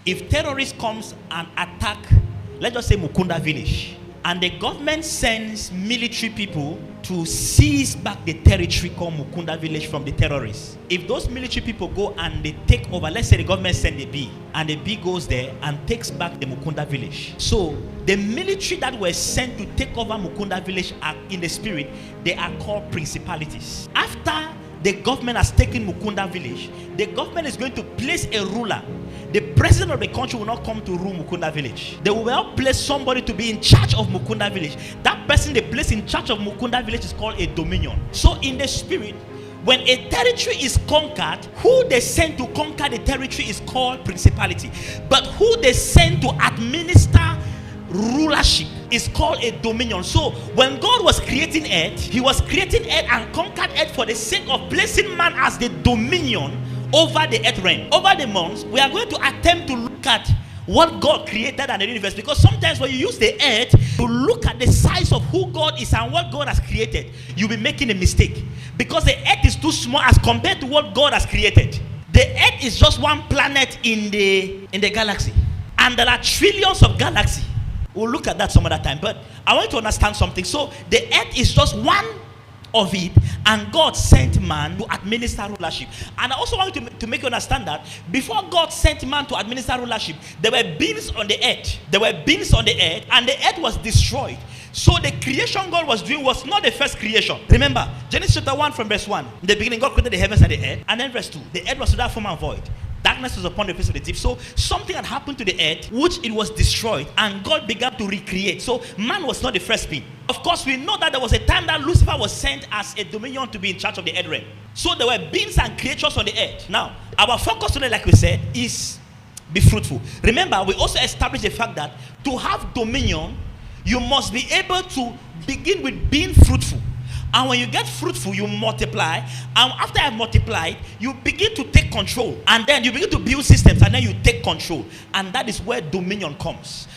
If terrorists comes and attack, let's just say Mukunda village, and the government sends military people to seize back the territory called Mukunda village from the terrorists. If those military people go and they take over, let's say the government send a B, and the B goes there and takes back the Mukunda village. So the military that were sent to take over Mukunda village are in the spirit, they are called principalities. After the government has taken Mukunda village, the government is going to place a ruler. The president of the country will not come to rule Mukunda village. They will now place somebody to be in charge of Mukunda village. That person they place in charge of Mukunda village is called a dominion. So in the spirit, when a territory is conquered, who they send to conquer the territory is called principality. But who they send to administer rulership is called a dominion. So when God was creating earth, he was creating earth and conquered earth for the sake of placing man as the dominion over the earth realm. Over the months, we are going to attempt to look at what God created and the universe, because sometimes when you use the earth to look at the size of who God is and what God has created, you'll be making a mistake, because the earth is too small as compared to what God has created. The earth is just one planet in the galaxy, and there are trillions of galaxies. We'll look at that some other time, but I want you to understand something. So the earth is just one of it, and God sent man to administer rulership. And I also want you to make you understand that before God sent man to administer rulership, there were beings on the earth. There were beings on the earth, and the earth was destroyed. So the creation God was doing was not the first creation. Remember, Genesis chapter 1 from verse 1. In the beginning, God created the heavens and the earth. And then verse 2, the earth was without form and void. Darkness was upon the face of the deep. So something had happened to the earth, which it was destroyed, and God began to recreate. So man was not the first being. Of course, we know that there was a time that Lucifer was sent as a dominion to be in charge of the earth realm. So there were beings and creatures on the earth. Now, our focus today, like we said, is be fruitful. Remember, we also established the fact that to have dominion, you must be able to begin with being fruitful. And when you get fruitful, you multiply. And after I've multiplied, you begin to take control. And then you begin to build systems, and then you take control. And that is where dominion comes.